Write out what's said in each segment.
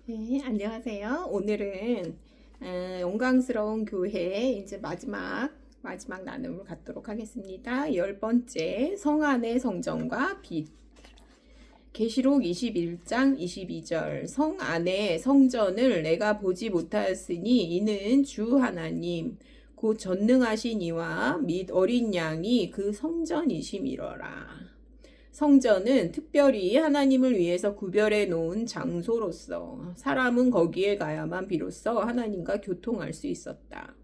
네, 안녕하세요. 오늘은 영광스러운 교회 이제 마지막 나눔을 갖도록 하겠습니다. 10번째 성안의 성전과 빛. 계시록 21장 22절 성안의 성전을 내가 보지 못하였으니 이는 주 하나님 곧 전능하신 이와 및 어린 양이 그 성전이심이로라. 성전은 특별히 하나님을 위해서 구별해 놓은 장소로서 사람은 거기에 가야만 비로소 하나님과 교통할 수 있었다.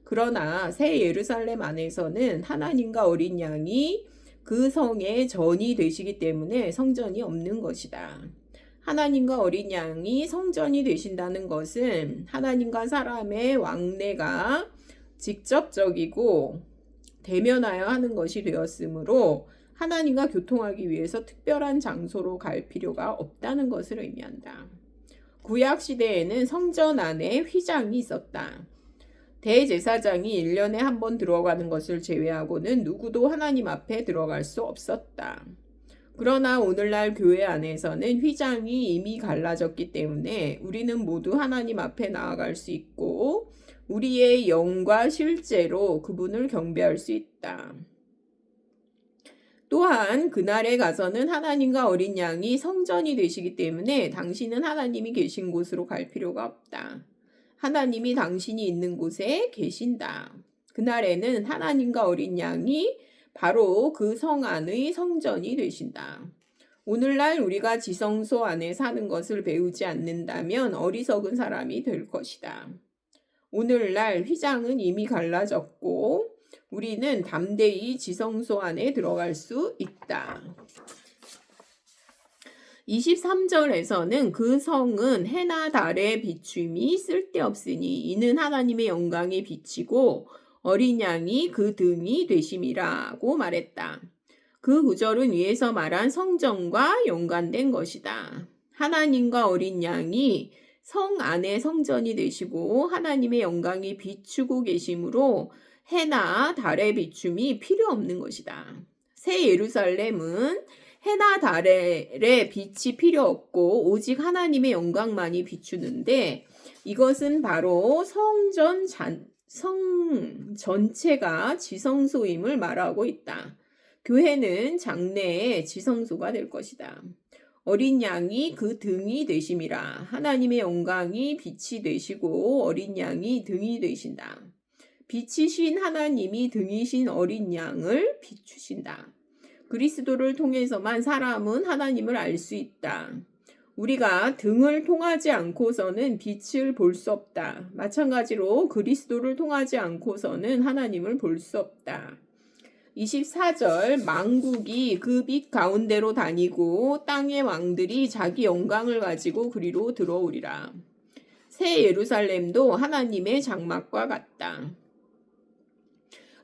그러나 새 예루살렘 안에서는 하나님과 어린 양이 그 성의 전이 되시기 때문에 성전이 없는 것이다. 하나님과 어린 양이 성전이 되신다는 것은 하나님과 사람의 왕래가 직접적이고 대면하여 하는 것이 되었으므로 하나님과 교통하기 위해서 특별한 장소로 갈 필요가 없다는 것을 의미한다. 구약 시대에는 성전 안에 휘장이 있었다. 대제사장이 1년에 한 번 들어가는 것을 제외하고는 누구도 하나님 앞에 들어갈 수 없었다. 그러나 오늘날 교회 안에서는 휘장이 이미 갈라졌기 때문에 우리는 모두 하나님 앞에 나아갈 수 있고 우리의 영과 실제로 그분을 경배할 수 있다. 또한 그날에 가서는 하나님과 어린 양이 성전이 되시기 때문에 당신은 하나님이 계신 곳으로 갈 필요가 없다. 하나님이 당신이 있는 곳에 계신다. 그날에는 하나님과 어린 양이 바로 그 성 안의 성전이 되신다. 오늘날 우리가 지성소 안에 사는 것을 배우지 않는다면 어리석은 사람이 될 것이다. 오늘날 휘장은 이미 갈라졌고 우리는 담대히 지성소 안에 들어갈 수 있다. 23절에서는 그 성은 해나 달의 비춤이 쓸데없으니 이는 하나님의 영광이 비치고 어린 양이 그 등이 되심이라고 말했다. 그 구절은 위에서 말한 성전과 연관된 것이다. 하나님과 어린 양이 성 안의 성전이 되시고 하나님의 영광이 비추고 계심으로 해나 달의 비춤이 필요 없는 것이다. 새 예루살렘은 해나 달의 빛이 필요 없고 오직 하나님의 영광만이 비추는데 이것은 바로 성 전체가 지성소임을 말하고 있다. 교회는 장래의 지성소가 될 것이다. 어린 양이 그 등이 되심이라. 하나님의 영광이 빛이 되시고 어린 양이 등이 되신다. 빛이신 하나님이 등이신 어린 양을 비추신다. 그리스도를 통해서만 사람은 하나님을 알 수 있다. 우리가 등을 통하지 않고서는 빛을 볼 수 없다. 마찬가지로 그리스도를 통하지 않고서는 하나님을 볼 수 없다. 24절 만국이 그 빛 가운데로 다니고 땅의 왕들이 자기 영광을 가지고 그리로 들어오리라. 새 예루살렘도 하나님의 장막과 같다.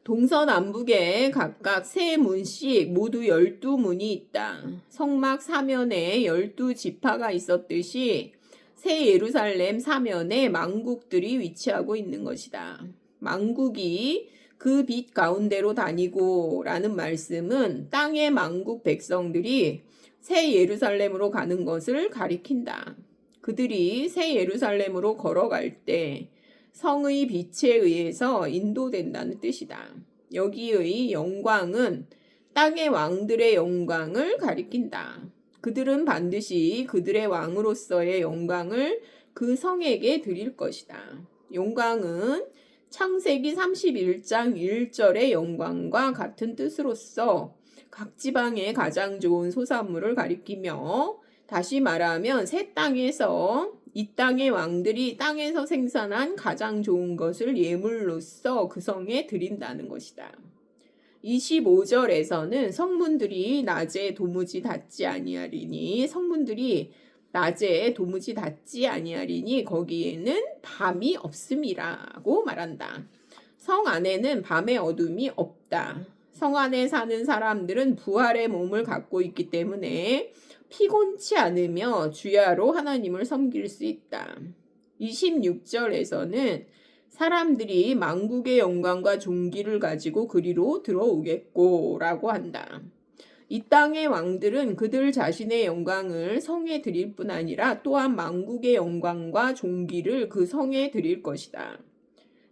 동서남북에 각각 세 문씩 모두 12문이 있다. 성막 사면에 12지파가 있었듯이 새 예루살렘 사면에 만국들이 위치하고 있는 것이다. 만국이 그 빛 가운데로 다니고 라는 말씀은 땅의 만국 백성들이 새 예루살렘으로 가는 것을 가리킨다. 그들이 새 예루살렘으로 걸어갈 때 성의 빛에 의해서 인도된다는 뜻이다. 여기의 영광은 땅의 왕들의 영광을 가리킨다. 그들은 반드시 그들의 왕으로서의 영광을 그 성에게 드릴 것이다. 영광은 창세기 31장 1절의 영광과 같은 뜻으로서 각 지방의 가장 좋은 소산물을 가리키며 다시 말하면 새 땅에서 이 땅의 왕들이 땅에서 생산한 가장 좋은 것을 예물로서 그 성에 드린다는 것이다. 25절에서는 성문들이 낮에 도무지 닿지 아니하리니 거기에는 밤이 없음이라고 말한다. 성 안에는 밤의 어둠이 없다. 성 안에 사는 사람들은 부활의 몸을 갖고 있기 때문에 피곤치 않으며 주야로 하나님을 섬길 수 있다. 26절에서는 사람들이 만국의 영광과 존귀를 가지고 그리로 들어오겠고 라고 한다. 이 땅의 왕들은 그들 자신의 영광을 성에 드릴 뿐 아니라 또한 만국의 영광과 존귀를 그 성에 드릴 것이다.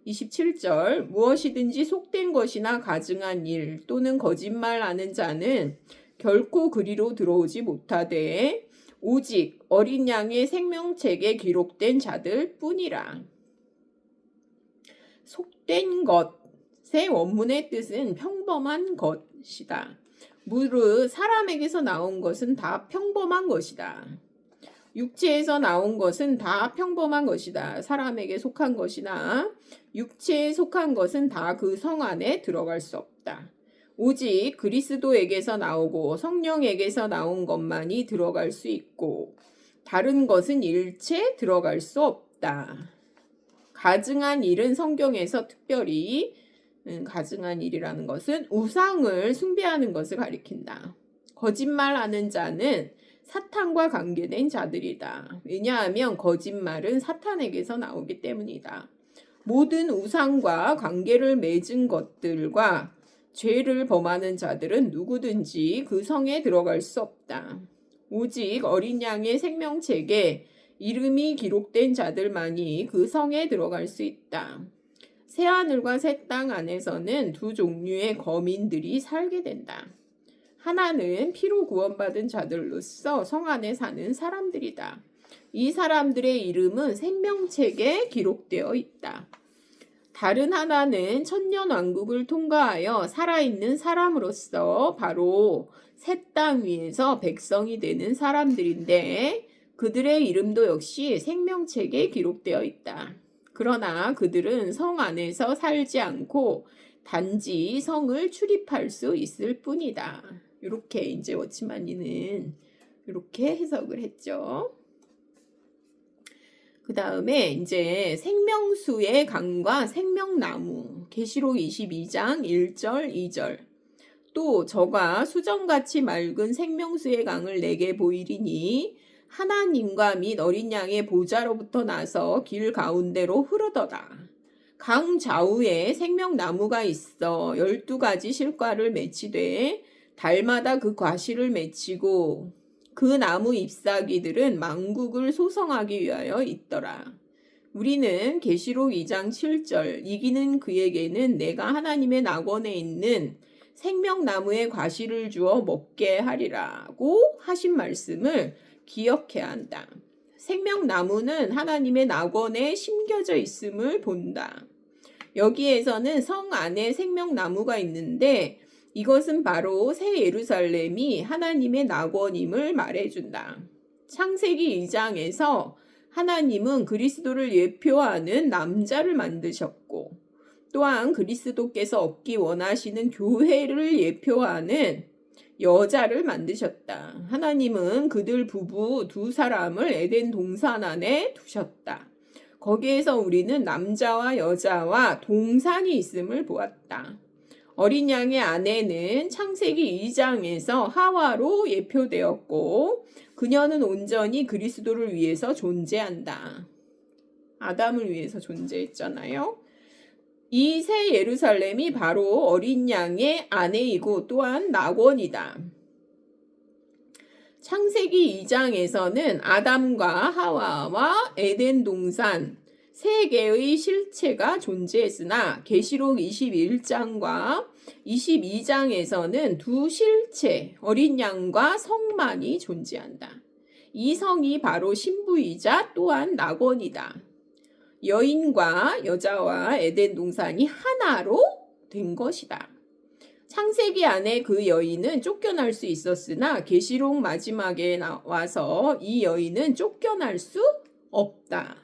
27절 무엇이든지 속된 것이나 가증한 일 또는 거짓말하는 자는 결코 그리로 들어오지 못하되 오직 어린 양의 생명책에 기록된 자들 뿐이라. 속된 것의 원문의 뜻은 평범한 것이다. 무릇 사람에게서 나온 것은 다 평범한 것이다. 육체에서 나온 것은 다 평범한 것이다. 사람에게 속한 것이나 육체에 속한 것은 다 그 성 안에 들어갈 수 없다. 오직 그리스도에게서 나오고 성령에게서 나온 것만이 들어갈 수 있고 다른 것은 일체 들어갈 수 없다. 가증한 일은 성경에서 특별히 가증한 일이라는 것은 우상을 숭배하는 것을 가리킨다. 거짓말하는 자는 사탄과 관계된 자들이다. 왜냐하면 거짓말은 사탄에게서 나오기 때문이다. 모든 우상과 관계를 맺은 것들과 죄를 범하는 자들은 누구든지 그 성에 들어갈 수 없다. 오직 어린 양의 생명책에 이름이 기록된 자들만이 그 성에 들어갈 수 있다. 새하늘과 새 땅 안에서는 두 종류의 거민들이 살게 된다. 하나는 피로 구원받은 자들로서 성 안에 사는 사람들이다. 이 사람들의 이름은 생명책에 기록되어 있다. 다른 하나는 천년왕국을 통과하여 살아있는 사람으로서 바로 새 땅 위에서 백성이 되는 사람들인데 그들의 이름도 역시 생명책에 기록되어 있다. 그러나 그들은 성 안에서 살지 않고 단지 성을 출입할 수 있을 뿐이다. 이렇게 이제 워치만리는 이렇게 해석을 했죠. 그 다음에 이제 생명수의 강과 생명나무 계시록 22장 1절 2절 또 저가 수정같이 맑은 생명수의 강을 내게 보이리니 하나님과 및 어린 양의 보좌로부터 나서 길 가운데로 흐르더라. 강 좌우에 생명나무가 있어 12가지 실과를 맺히되 달마다 그 과실을 맺히고 그 나무 잎사귀들은 만국을 소성하기 위하여 있더라. 우리는 계시록 2장 7절 이기는 그에게는 내가 하나님의 낙원에 있는 생명나무의 과실을 주어 먹게 하리라고 하신 말씀을 기억해야 한다. 생명나무는 하나님의 낙원에 심겨져 있음을 본다. 여기에서는 성 안에 생명나무가 있는데 이것은 바로 새 예루살렘이 하나님의 낙원임을 말해준다. 창세기 2장에서 하나님은 그리스도를 예표하는 남자를 만드셨고 또한 그리스도께서 얻기 원하시는 교회를 예표하는 여자를 만드셨다. 하나님은 그들 부부 두 사람을 에덴 동산 안에 두셨다. 거기에서 우리는 남자와 여자와 동산이 있음을 보았다. 어린 양의 아내는 창세기 2장에서 하와로 예표되었고 그녀는 온전히 그리스도를 위해서 존재한다. 아담을 위해서 존재했잖아요. 이 새 예루살렘이 바로 어린 양의 아내이고 또한 낙원이다. 창세기 2장에서는 아담과 하와와 에덴 동산 세 개의 실체가 존재했으나 계시록 21장과 22장에서는 두 실체, 어린 양과 성만이 존재한다. 이 성이 바로 신부이자 또한 낙원이다. 여인과 여자와 에덴 동산이 하나로 된 것이다. 창세기 안에 그 여인은 쫓겨날 수 있었으나 계시록 마지막에 나와서 이 여인은 쫓겨날 수 없다.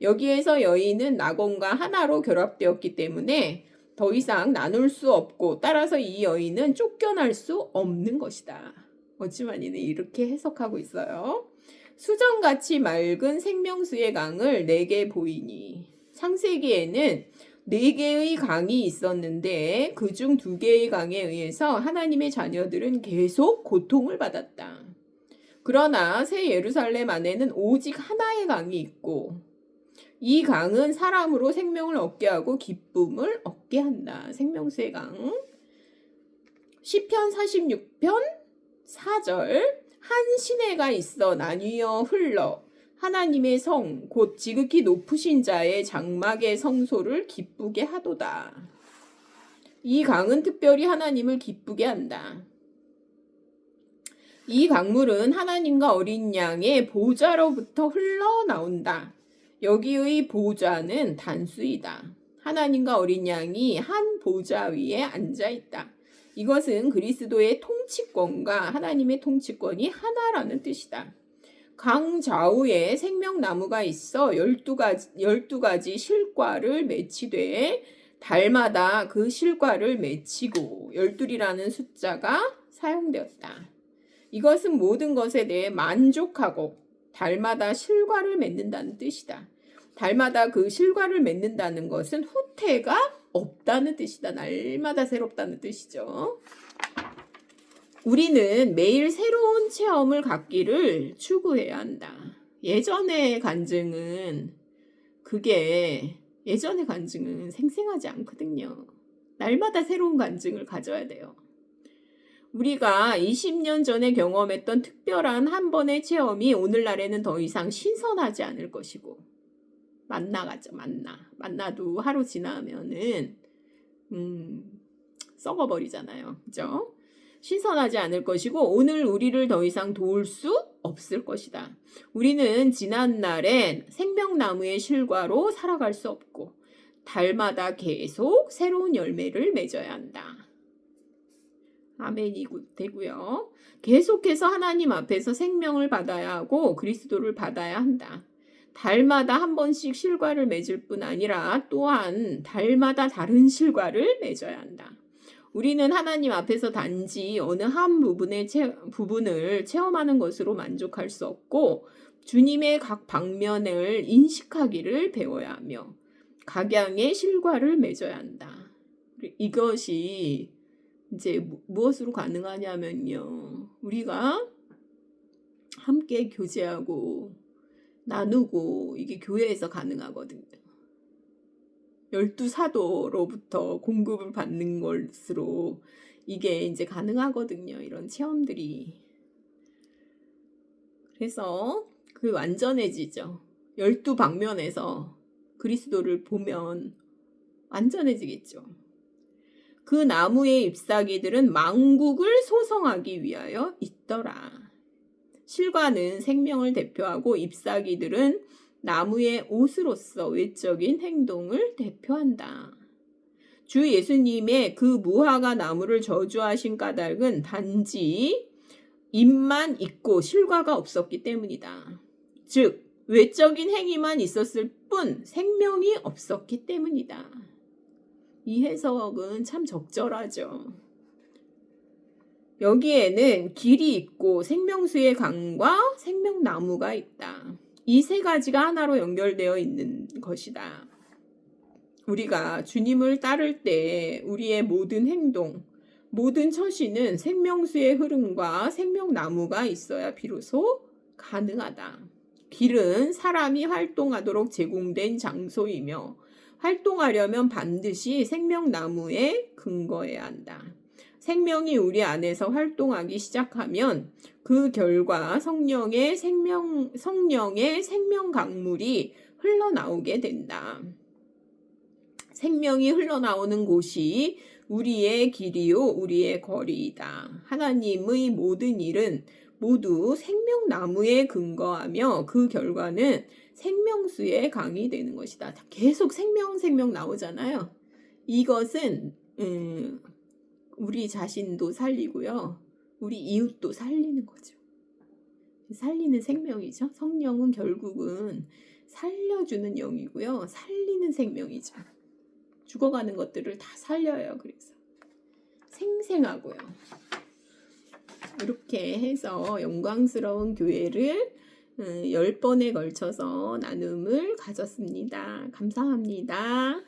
여기에서 여인은 낙원과 하나로 결합되었기 때문에 더 이상 나눌 수 없고 따라서 이 여인은 쫓겨날 수 없는 것이다. 워치만리는 이렇게 해석하고 있어요. 수정같이 맑은 생명수의 강을 내게 보이니 창세기에는 4개의 강이 있었는데 그중 2개의 강에 의해서 하나님의 자녀들은 계속 고통을 받았다. 그러나 새 예루살렘 안에는 오직 하나의 강이 있고 이 강은 사람으로 생명을 얻게 하고 기쁨을 얻게 한다. 생명수의 강. 시편 46편 4절 한 시내가 있어 나뉘어 흘러 하나님의 성 곧 지극히 높으신 자의 장막의 성소를 기쁘게 하도다. 이 강은 특별히 하나님을 기쁘게 한다. 이 강물은 하나님과 어린 양의 보좌로부터 흘러나온다. 여기의 보좌는 단수이다. 하나님과 어린 양이 한 보좌 위에 앉아 있다. 이것은 그리스도의 통치권과 하나님의 통치권이 하나라는 뜻이다. 강 좌우에 생명나무가 있어 12가지 실과를 맺히되 달마다 그 실과를 맺히고 12이라는 숫자가 사용되었다. 이것은 모든 것에 대해 만족하고 달마다 실과를 맺는다는 뜻이다. 달마다 그 실과를 맺는다는 것은 후퇴가 없다는 뜻이다. 날마다 새롭다는 뜻이죠. 우리는 매일 새로운 체험을 갖기를 추구해야 한다. 예전의 간증은 생생하지 않거든요. 날마다 새로운 간증을 가져야 돼요. 우리가 20년 전에 경험했던 특별한 한 번의 체험이 오늘날에는 더 이상 신선하지 않을 것이고 만나가죠. 만나도 하루 지나면은 썩어버리잖아요. 그죠? 신선하지 않을 것이고 오늘 우리를 더 이상 도울 수 없을 것이다. 우리는 지난날엔 생명나무의 실과로 살아갈 수 없고 달마다 계속 새로운 열매를 맺어야 한다. 아멘이 되고요. 계속해서 하나님 앞에서 생명을 받아야 하고 그리스도를 받아야 한다. 달마다 한 번씩 실과를 맺을 뿐 아니라 또한 달마다 다른 실과를 맺어야 한다. 우리는 하나님 앞에서 단지 어느 한 부분을 체험하는 것으로 만족할 수 없고 주님의 각 방면을 인식하기를 배워야 하며 각양의 실과를 맺어야 한다. 이것이 이제 무엇으로 가능하냐면요. 우리가 함께 교제하고 나누고 이게 교회에서 가능하거든요. 12사도로부터 공급을 받는 것으로 이게 이제 가능하거든요. 이런 체험들이. 그래서 그 완전해지죠. 12방면에서 그리스도를 보면 완전해지겠죠. 그 나무의 잎사귀들은 만국을 소성하기 위하여 있더라. 실과는 생명을 대표하고 잎사귀들은 나무의 옷으로서 외적인 행동을 대표한다. 주 예수님의 그 무화과 나무를 저주하신 까닭은 단지 잎만 있고 실과가 없었기 때문이다. 즉 외적인 행위만 있었을 뿐 생명이 없었기 때문이다. 이 해석은 참 적절하죠. 여기에는 길이 있고 생명수의 강과 생명나무가 있다. 이 세 가지가 하나로 연결되어 있는 것이다. 우리가 주님을 따를 때 우리의 모든 행동, 모든 처신은 생명수의 흐름과 생명나무가 있어야 비로소 가능하다. 길은 사람이 활동하도록 제공된 장소이며 활동하려면 반드시 생명나무에 근거해야 한다. 생명이 우리 안에서 활동하기 시작하면 그 결과 성령의 생명 강물이 흘러나오게 된다. 생명이 흘러나오는 곳이 우리의 길이요 우리의 거리이다. 하나님의 모든 일은 모두 생명나무에 근거하며 그 결과는 생명수의 강이 되는 것이다. 계속 생명 나오잖아요. 이것은 우리 자신도 살리고요. 우리 이웃도 살리는 거죠. 살리는 생명이죠. 성령은 결국은 살려주는 영이고요. 살리는 생명이죠. 죽어가는 것들을 다 살려요. 그래서 생생하고요. 이렇게 해서 영광스러운 교회를 10번에 걸쳐서 나눔을 가졌습니다. 감사합니다.